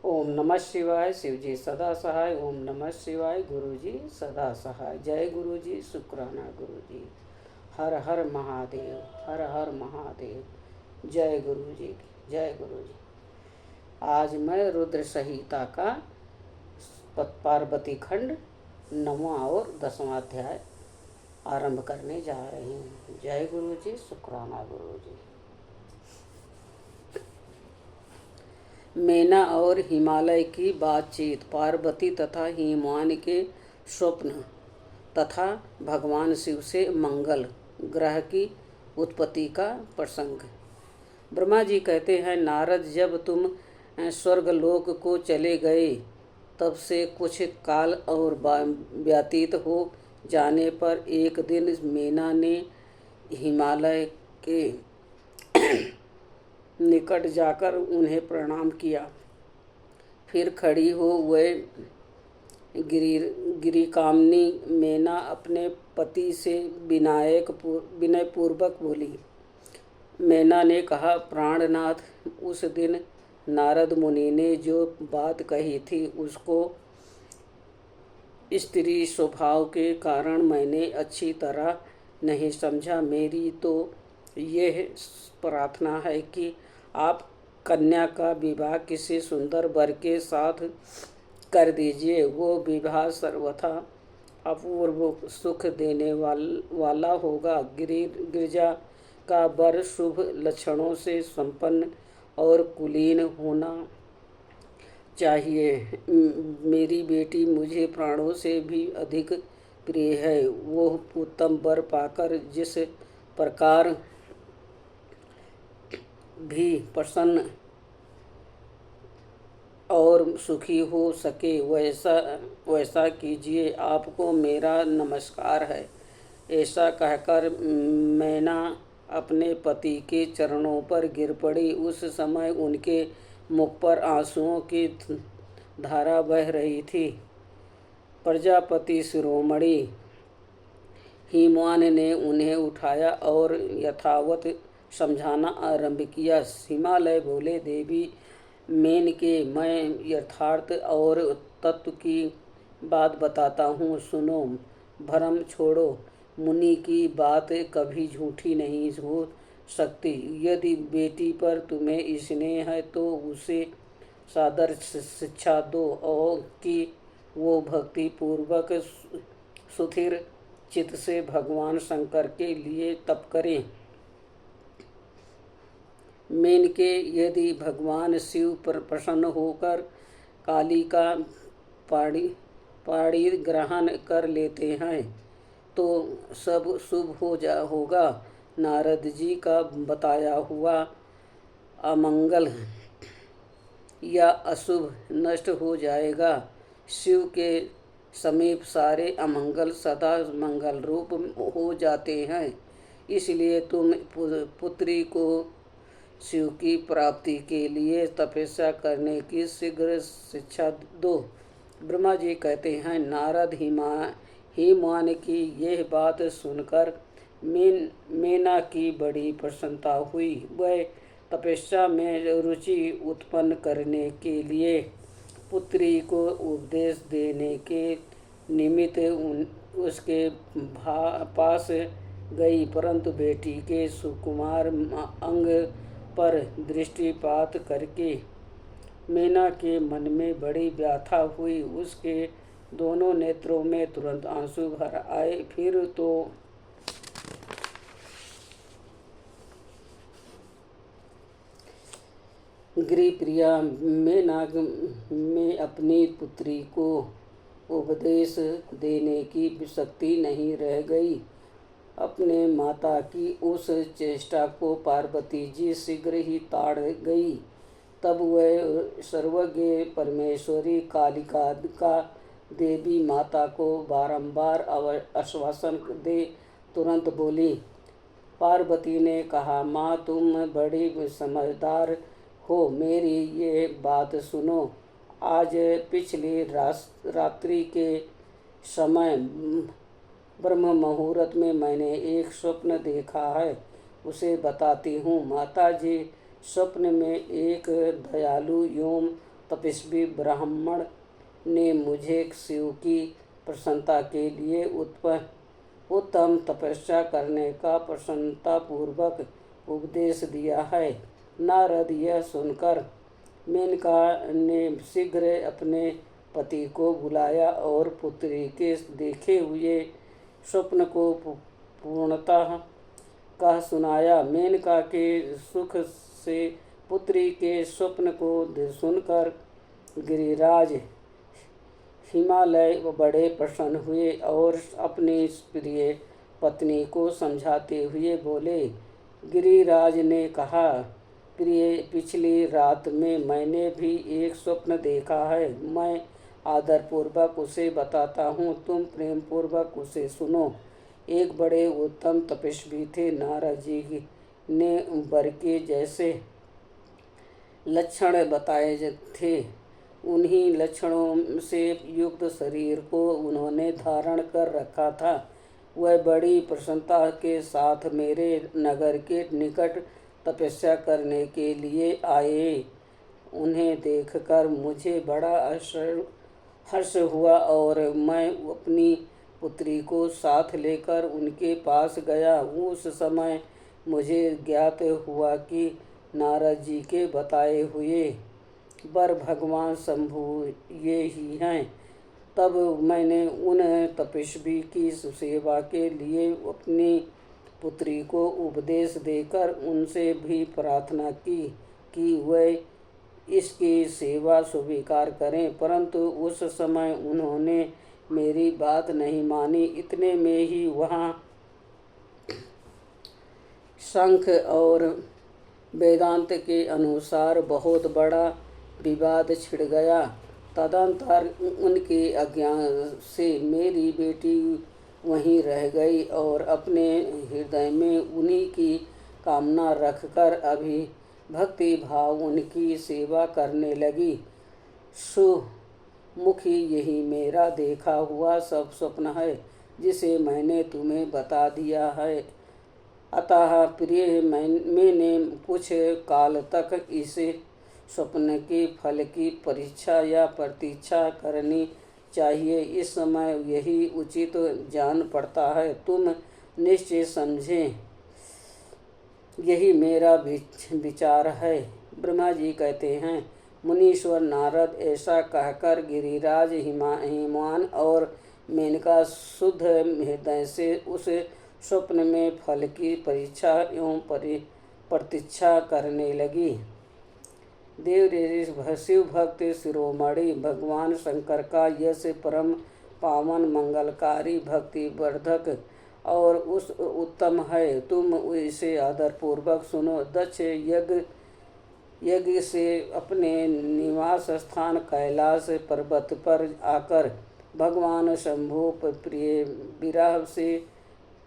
ओम नमः शिवाय। शिवजी सदा सहाय। ओम नमः शिवाय। गुरुजी सदा सहाय। जय गुरुजी। शुक्राना गुरुजी। हर हर महादेव। हर हर महादेव। जय गुरुजी। जय गुरुजी। आज मैं रुद्र संहिता का पार्वती खंड 9वां और 10वां अध्याय आरंभ करने जा रही हूँ। जय गुरुजी। शुक्राना गुरुजी। मैना और हिमालय की बातचीत, पार्वती तथा हिमवान के स्वप्न तथा भगवान शिव से मंगल ग्रह की उत्पत्ति का प्रसंग। ब्रह्मा जी कहते हैं, नारद, जब तुम स्वर्गलोक को चले गए तब से कुछ काल और व्यतीत हो जाने पर एक दिन मैना ने हिमालय के निकट जाकर उन्हें प्रणाम किया। फिर खड़ी हो वह गिरिकामनी मैना अपने पति से विनयपूर्वक बोली। मैना ने कहा, प्राणनाथ, उस दिन नारद मुनि ने जो बात कही थी उसको स्त्री स्वभाव के कारण मैंने अच्छी तरह नहीं समझा। मेरी तो यह प्रार्थना है कि आप कन्या का विवाह किसी सुंदर वर के साथ कर दीजिए। वो विवाह सर्वथा अपूर्व सुख देने वाला होगा। गिरिजा का वर शुभ लक्षणों से संपन्न और कुलीन होना चाहिए। मेरी बेटी मुझे प्राणों से भी अधिक प्रिय है। वो उत्तम वर पाकर जिस प्रकार भी प्रसन्न और सुखी हो सके वैसा कीजिए। आपको मेरा नमस्कार है। ऐसा कहकर मैना अपने पति के चरणों पर गिर पड़ी। उस समय उनके मुख पर आंसुओं की धारा बह रही थी। प्रजापति शिरोमणि हिमवान ने उन्हें उठाया और यथावत समझाना आरंभ किया। हिमालय बोले, देवी मेनके, मैं यथार्थ और तत्व की बात बताता हूँ, सुनो। भ्रम छोड़ो। मुनि की बात कभी झूठी नहीं हो सकती। यदि बेटी पर तुम्हें स्नेह है तो उसे सादर शिक्षा दो और कि वो भक्ति पूर्वक सुथिर चित्त से भगवान शंकर के लिए तप करे। मेनके, यदि भगवान शिव पर प्रसन्न होकर काली का पाणी ग्रहण कर लेते हैं तो सब शुभ होगा। नारद जी का बताया हुआ अमंगल या अशुभ नष्ट हो जाएगा। शिव के समीप सारे अमंगल सदा मंगल रूप हो जाते हैं। इसलिए तुम पुत्री को शिव की प्राप्ति के लिए तपस्या करने की शीघ्र शिक्षा दो। ब्रह्मा जी कहते हैं, नारद हिमवान की यह बात सुनकर मैना की बड़ी प्रसन्नता हुई। वह तपस्या में रुचि उत्पन्न करने के लिए पुत्री को उपदेश देने के निमित्त उसके पास गई, परंतु बेटी के सुकुमार अंग पर दृष्टिपात करके मैना के मन में बड़ी व्यथा हुई। उसके दोनों नेत्रों में तुरंत आंसू भर आए। फिर तो गिरिप्रिया मैना में अपनी पुत्री को उपदेश देने की शक्ति नहीं रह गई। अपने माता की उस चेष्टा को पार्वती जी शीघ्र ही ताड़ गई। तब वह सर्वज्ञ परमेश्वरी कालिका का देवी माता को बारंबार आश्वासन दे तुरंत बोली। पार्वती ने कहा, माँ, तुम बड़ी समझदार हो, मेरी ये बात सुनो। आज पिछली रात्रि के समय ब्रह्म मुहूर्त में मैंने एक स्वप्न देखा है, उसे बताती हूँ। माता जी, स्वप्न में एक दयालु एवं तपस्वी ब्राह्मण ने मुझे शिव की प्रसन्नता के लिए उत्तम तपस्या करने का प्रसन्नतापूर्वक उपदेश दिया है। नारद यह सुनकर मेनका ने शीघ्र अपने पति को बुलाया और पुत्री के देखे हुए स्वप्न को पूर्णतः कह सुनाया। मेनका के सुख से पुत्री के स्वप्न को सुनकर गिरिराज हिमालय बड़े प्रसन्न हुए और अपनी प्रिय पत्नी को समझाते हुए बोले। गिरिराज ने कहा, प्रिय, पिछली रात में मैंने भी एक स्वप्न देखा है। मैं आदरपूर्वक उसे बताता हूँ, तुम प्रेम पूर्वक उसे सुनो। एक बड़े उत्तम तपस्वी थे। नारद जी ने वर के जैसे लक्षण बताए थे, उन्हीं लक्षणों से युक्त शरीर को उन्होंने धारण कर रखा था। वह बड़ी प्रसन्नता के साथ मेरे नगर के निकट तपस्या करने के लिए आए। उन्हें देखकर मुझे बड़ा हर्ष हुआ और मैं अपनी पुत्री को साथ लेकर उनके पास गया। उस समय मुझे ज्ञात हुआ कि नारद जी के बताए हुए वर भगवान शंभु ये ही हैं। तब मैंने उन तपस्वी की सेवा के लिए अपनी पुत्री को उपदेश देकर उनसे भी प्रार्थना की कि वह इसकी सेवा स्वीकार करें, परंतु उस समय उन्होंने मेरी बात नहीं मानी। इतने में ही वहाँ शंख और वेदांत के अनुसार बहुत बड़ा विवाद छिड़ गया। तदंतर उनके अज्ञान से मेरी बेटी वहीं रह गई और अपने हृदय में उन्हीं की कामना रखकर अभी भक्ति भाव उनकी सेवा करने लगी। सुमुखी, यही मेरा देखा हुआ सब स्वप्न है जिसे मैंने तुम्हें बता दिया है। अतः प्रिय, मैंने कुछ काल तक इसे स्वप्न के फल की परीक्षा या प्रतीक्षा करनी चाहिए। इस समय यही उचित जान पड़ता है। तुम निश्चय समझें, यही मेरा विचार है। ब्रह्मा जी कहते हैं, मुनीश्वर नारद ऐसा कहकर गिरिराज हिमान और मेनका शुद्ध हृदय से उस स्वप्न में फल की परीक्षा एवं प्रतीक्षा करने लगी। देव शिव भक्त शिरोमणि भगवान शंकर का यश परम पावन मंगलकारी भक्ति वर्धक और उस उत्तम है। तुम इसे आदरपूर्वक सुनो। दक्ष यज्ञ से अपने निवास स्थान कैलाश पर्वत पर आकर भगवान शंभु प्रिय विरह से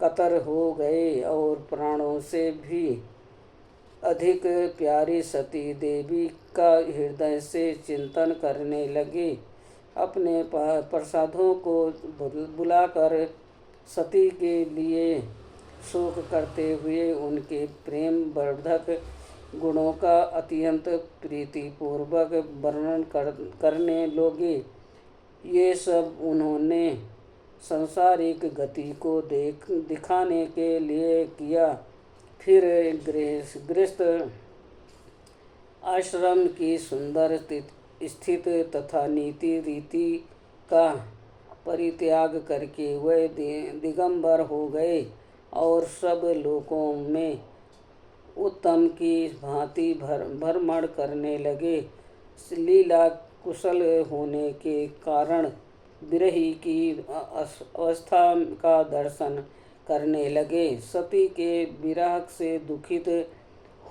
कतर हो गए और प्राणों से भी अधिक प्यारी सती देवी का हृदय से चिंतन करने लगे। अपने प्रसादों को बुलाकर सती के लिए शोक करते हुए उनके प्रेम वर्धक गुणों का अत्यंत प्रीतिपूर्वक वर्णन करने लगे। ये सब उन्होंने सांसारिक गति को दिखाने के लिए किया। फिर गृहस्थ आश्रम की सुंदर स्थित तथा नीति रीति का परित्याग करके वह दिगंबर हो गए और सब लोकों में उत्तम की भांति भ्रमण करने लगे। लीला कुशल होने के कारण विरही की अवस्था का दर्शन करने लगे। सती के विरह से दुखित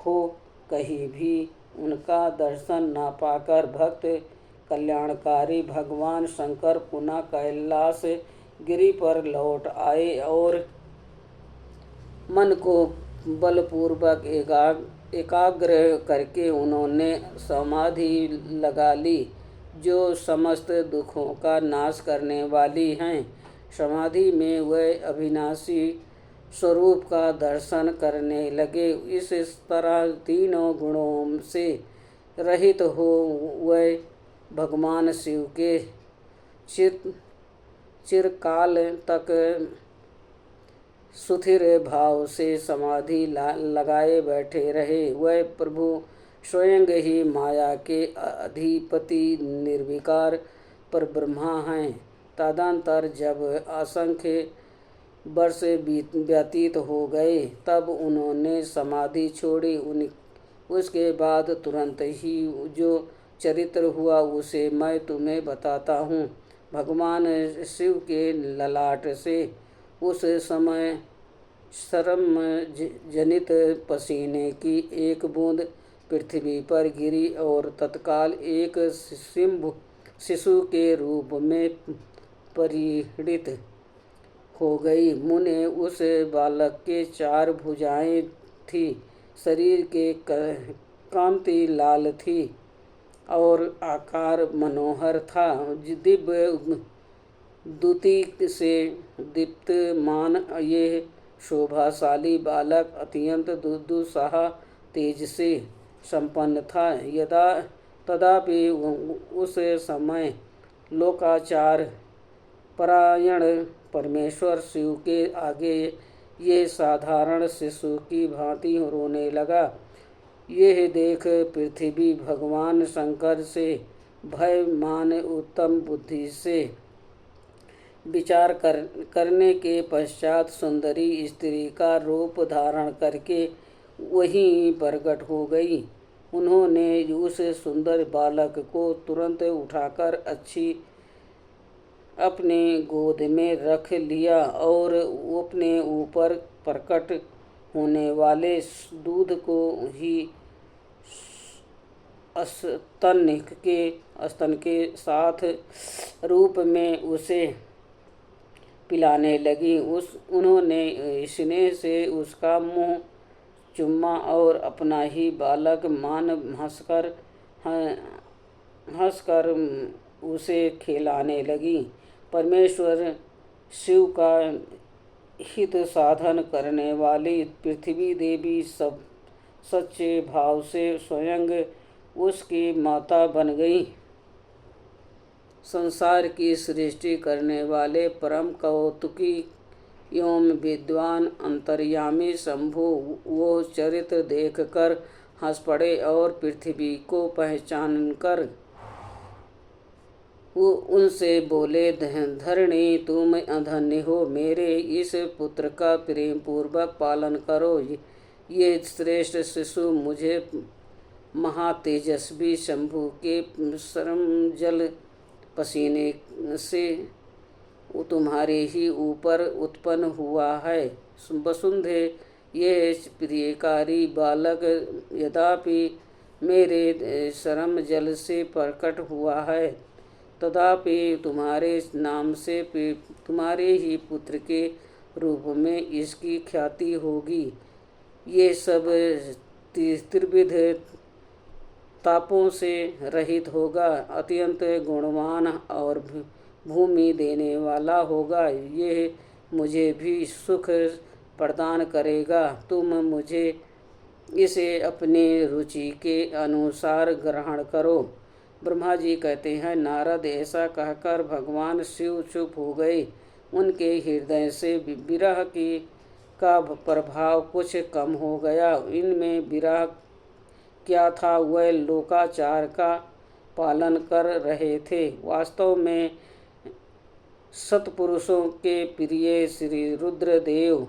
हो कहीं भी उनका दर्शन न पाकर भक्त कल्याणकारी भगवान शंकर पुनः कैलाश गिरि पर लौट आए और मन को बलपूर्वक एकाग्र करके उन्होंने समाधि लगा ली, जो समस्त दुखों का नाश करने वाली हैं। समाधि में वह अविनाशी स्वरूप का दर्शन करने लगे। इस तरह तीनों गुणों से रहित हो वह भगवान शिव के चिरकाल तक सुथिर भाव से समाधि लगाए बैठे रहे। वह प्रभु स्वयं ही माया के अधिपति निर्विकार पर ब्रह्मा हैं। तदंतर जब असंख्य वर्ष व्यतीत हो गए तब उन्होंने समाधि छोड़ी। उसके बाद तुरंत ही जो चरित्र हुआ उसे मैं तुम्हें बताता हूँ। भगवान शिव के ललाट से उस समय शर्म जनित पसीने की एक बूंद पृथ्वी पर गिरी और तत्काल एक शिशु के रूप में परिणित हो गई। मुने उस बालक के 4 भुजाएं थी, शरीर के कांति लाल थी और आकार मनोहर था। दिव्य द्युति से दीप्तमान ये शोभाशाली बालक अत्यंत दुस्साह तेज से संपन्न था। तदापि उस समय लोकाचार परायण परमेश्वर शिव के आगे ये साधारण शिशु की भांति रोने लगा। यह देख पृथ्वी भगवान शंकर से भय मान उत्तम बुद्धि से विचार करने के पश्चात सुंदरी स्त्री का रूप धारण करके वहीं प्रकट हो गई। उन्होंने उस सुंदर बालक को तुरंत उठाकर अपने गोद में रख लिया और अपने ऊपर प्रकट होने वाले दूध को ही स्तन के साथ रूप में उसे पिलाने लगी। उन्होंने स्नेह से उसका मुंह चुम्मा और अपना ही बालक मान हंसकर उसे खिलाने लगी। परमेश्वर शिव का हित साधन करने वाली पृथ्वी देवी सब सच्चे भाव से स्वयं उसकी माता बन गई। संसार की सृष्टि करने वाले परम कौतुकी एवं विद्वान अंतर्यामी शंभु वो चरित्र देखकर हंस पड़े और पृथ्वी को पहचानकर वो उनसे बोले, धरणी तुम अधन्य हो, मेरे इस पुत्र का प्रेम पूर्वक पालन करो। ये श्रेष्ठ शिशु मुझे महातेजस्वी शंभु के श्रम जल पसीने से तुम्हारे ही ऊपर उत्पन्न हुआ है। वसुंधे, ये प्रियकारी बालक यद्यपि मेरे श्रम जल से प्रकट हुआ है, तथापि तुम्हारे नाम से तुम्हारे ही पुत्र के रूप में इसकी ख्याति होगी। ये सब त्रिविध तापों से रहित होगा, अत्यंत गुणवान और भूमि देने वाला होगा। यह मुझे भी सुख प्रदान करेगा। तुम मुझे इसे अपनी रुचि के अनुसार ग्रहण करो। ब्रह्मा जी कहते हैं, नारद ऐसा कहकर भगवान शिव चुप हो गए। उनके हृदय से विरह का प्रभाव कुछ कम हो गया। इनमें विरह क्या था, वह लोकाचार का पालन कर रहे थे। वास्तव में सत्पुरुषों के प्रिय श्री रुद्रदेव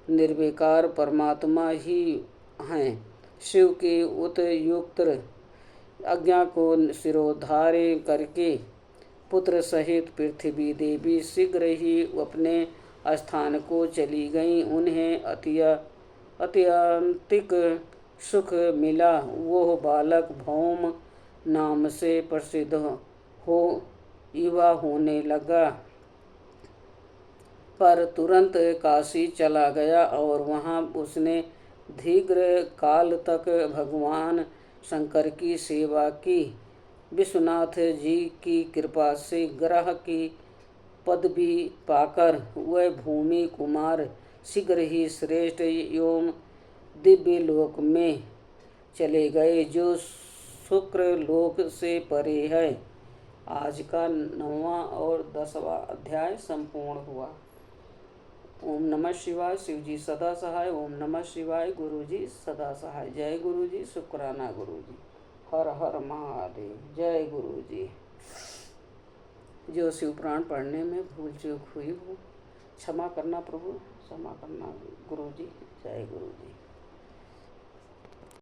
निर्विकार परमात्मा ही हैं। शिव की उत्युक्त आज्ञा को शिरोधार्य करके पुत्र सहित पृथ्वी देवी शीघ्र ही अपने स्थान को चली गईं। उन्हें अत्यंतिक सुख मिला। वो बालक भौम नाम से प्रसिद्ध हो युवा होने लगा, पर तुरंत काशी चला गया और वहाँ उसने दीर्घ काल तक भगवान शंकर की सेवा की। विश्वनाथ जी की कृपा से ग्रह की पदवी पाकर वह भूमि कुमार शीघ्र ही श्रेष्ठ एवं दिव्य लोक में चले गए, जो शुक्र लोक से परे है। आज का 9वां और 10वां अध्याय संपूर्ण हुआ। ओम नमः शिवाय। शिव जी सदा सहाय। ओम नमः शिवाय। गुरु जी सदा सहाय। जय गुरु जी। शुक्राना गुरु जी। हर हर महादेव। जय गुरु जी। जो शिव पुराण पढ़ने में भूल चूक हुई हो क्षमा करना प्रभु, क्षमा करना गुरु जी। जय गुरु जी।